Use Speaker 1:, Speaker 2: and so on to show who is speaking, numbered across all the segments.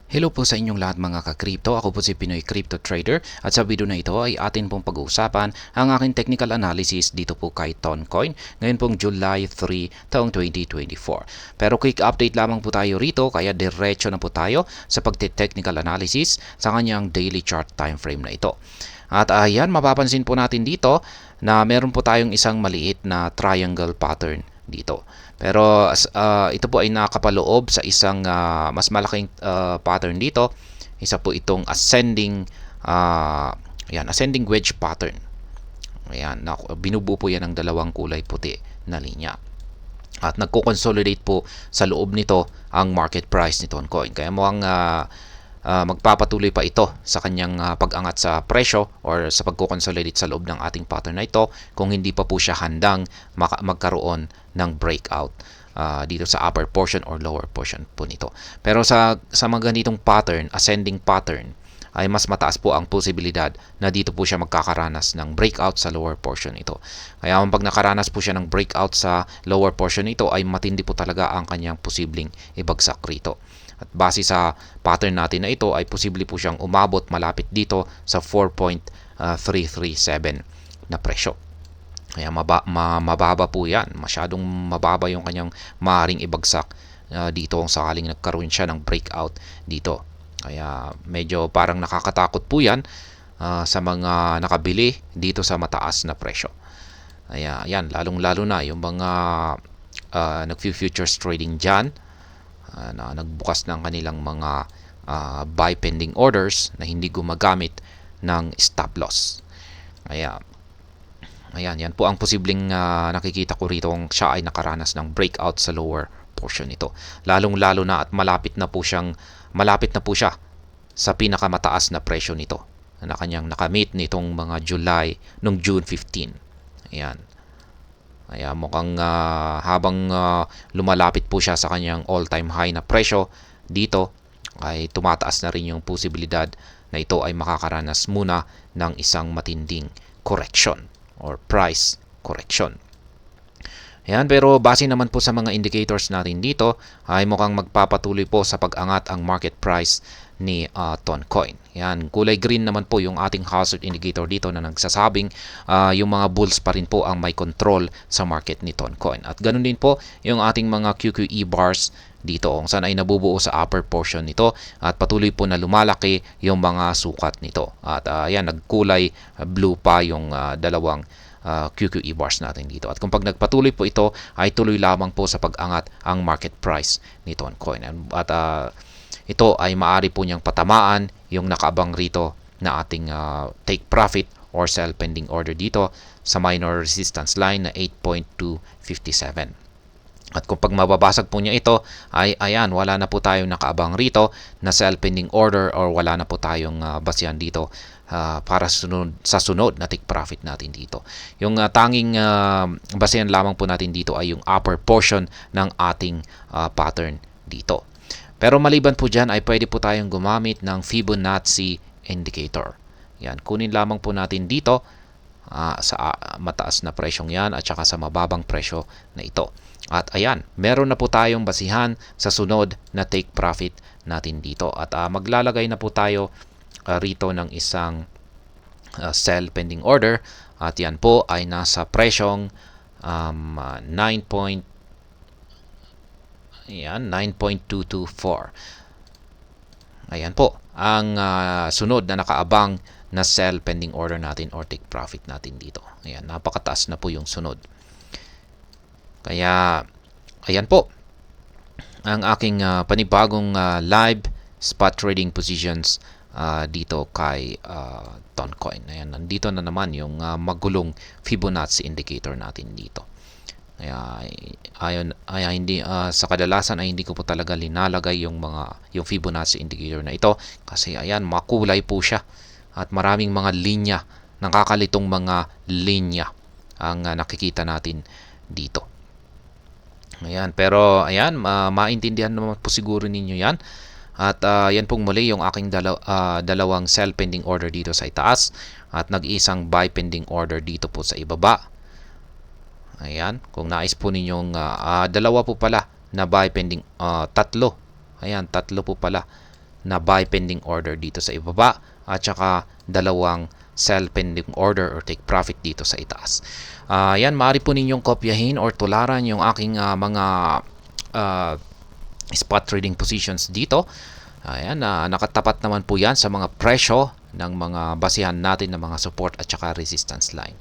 Speaker 1: Hello po sa inyong lahat mga ka-crypto. Ako po si Pinoy Crypto Trader at sa video na ito ay atin pong pag-uusapan ang aking technical analysis dito po kay Toncoin ngayon pong July 3 taong 2024. Pero quick update lamang po tayo rito kaya diretso na po tayo sa pagte-technical analysis sa kanyang daily chart time frame na ito. At ayan, mapapansin po natin dito na meron po tayong isang maliit na triangle pattern dito. Pero ito po ay nakapaloob sa isang mas malaking pattern dito. Isa po itong ascending wedge pattern. Ayan, binubuo po yan ng dalawang kulay puti na linya. At nagko-consolidate po sa loob nito ang market price ni Toncoin. Kaya mukhang magpapatuloy pa ito sa kanyang pag-angat sa presyo or sa pagko-consolidate sa loob ng ating pattern na ito kung hindi pa po siya handang magkaroon ng breakout dito sa upper portion or lower portion po nito. Pero sa mga ganitong pattern, ascending pattern, ay mas mataas po ang posibilidad na dito po siya magkakaranas ng breakout sa lower portion ito. Kaya pag nakaranas po siya ng breakout sa lower portion ito ay matindi po talaga ang kanyang posibleng ibagsak rito. At base sa pattern natin na ito ay posible po siyang umabot malapit dito sa 4.337 na presyo. Kaya mababa po yan. Masyadong mababa yung kanyang maaaring ibagsak dito kung sakaling nagkaroon siya ng breakout dito. Kaya medyo parang nakakatakot po yan sa mga nakabili dito sa mataas na presyo. Kaya yan, lalong-lalo na yung mga nag-futures trading dyan na nagbukas ng kanilang mga buy pending orders na hindi gumagamit ng stop loss. Kaya ayan, yan po ang posibleng nakikita ko rito kung siya ay nakaranas ng breakout sa lower portion nito. Lalong-lalo na at malapit na po siya sa pinakamataas na presyo nito na kanyang nakamit nitong mga nung June 15. Ayan. Kaya mukhang habang lumalapit po siya sa kanyang all-time high na presyo dito ay tumataas na rin yung posibilidad na ito ay makakaranas muna ng isang matinding correction or price correction. Ayan, pero base naman po sa mga indicators natin dito ay mukhang magpapatuloy po sa pag-angat ang market price ni Toncoin. Ayan, kulay green naman po yung ating hazard indicator dito na nagsasabing yung mga bulls pa rin po ang may control sa market ni Toncoin. At ganun din po yung ating mga QQE bars dito kung saan ay nabubuo sa upper portion nito at patuloy po na lumalaki yung mga sukat nito. At ayan, nagkulay blue pa yung dalawang QQE bars natin dito. At kung pag nagpatuloy po ito, ay tuloy lamang po sa pag-angat ang market price ni Toncoin. At ito ay maaari po niyang patamaan yung nakaabang rito na ating take profit or sell pending order dito sa minor resistance line na 8.257. At kung pag mababasag po niya ito, ay ayan, wala na po tayong nakaabang rito na sell pending order or wala na po tayong basihan dito para sa sunod na take profit natin dito. Yung tanging basihan lamang po natin dito ay yung upper portion ng ating pattern dito. Pero maliban po dyan ay pwede po tayong gumamit ng Fibonacci indicator. Yan, kunin lamang po natin dito sa mataas na presyong yan at saka sa mababang presyo na ito. At ayan, meron na po tayong basihan sa sunod na take profit natin dito. At maglalagay na po tayo rito ng isang sell pending order. At yan po ay nasa presyong 9.224. Ayan po ang sunod na nakaabang na sell pending order natin or take profit natin dito. Ayan, napakataas na po yung sunod. Kaya ayan po ang aking panibagong live spot trading positions dito kay Toncoin. Ayan, nandito na naman yung magulong Fibonacci indicator natin dito. Hindi sa kadalasan ay hindi ko po talaga linalagay yung Fibonacci indicator na ito kasi ayan, makulay po siya at maraming mga linya, nakakalitong mga linya ang nakikita natin dito. Ayan, pero ayan, maintindihan naman po siguro ninyo yan. At yan pong muli yung aking dalawang sell pending order dito sa itaas at nag-iisang buy pending order dito po sa ibaba. Ayan, kung nais po ninyong dalawa po pala na buy pending, tatlo. Ayan, tatlo po pala na buy pending order dito sa ibaba at saka dalawang sell pending order or take profit dito sa itaas. Yan, maaari po ninyong kopyahin or tularan yung aking mga spot trading positions dito. Ayan, nakatapat naman po yan sa mga presyo ng mga basihan natin ng mga support at saka resistance line.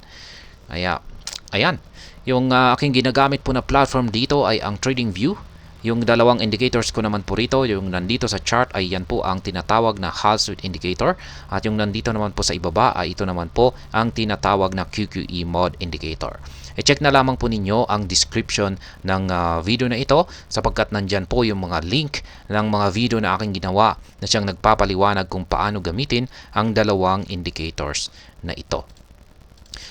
Speaker 1: Ayan, yung aking ginagamit po na platform dito ay ang TradingView. Yung dalawang indicators ko naman po rito, yung nandito sa chart ay yan po ang tinatawag na Hall Street Indicator. At yung nandito naman po sa ibaba ay ito naman po ang tinatawag na QQE Mod Indicator. I-check na lamang po ninyo ang description ng video na ito sapagkat nandyan po yung mga link ng mga video na aking ginawa na siyang nagpapaliwanag kung paano gamitin ang dalawang indicators na ito.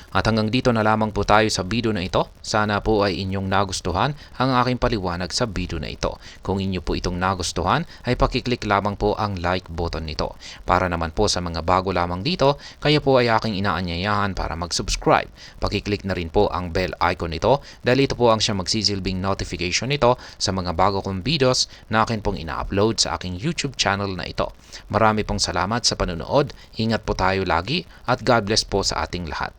Speaker 1: At hanggang dito na lamang po tayo sa video na ito. Sana po ay inyong nagustuhan ang aking paliwanag sa video na ito. Kung inyo po itong nagustuhan, ay pakiclick lamang po ang like button nito. Para naman po sa mga bago lamang dito, kayo po ay aking inaanyayahan para mag-subscribe. Pakiclick na rin po ang bell icon nito dahil ito po ang siyang magsisilbing notification nito sa mga bago kong videos na akin pong ina-upload sa aking YouTube channel na ito. Marami pong salamat sa panonood. Ingat po tayo lagi at God bless po sa ating lahat.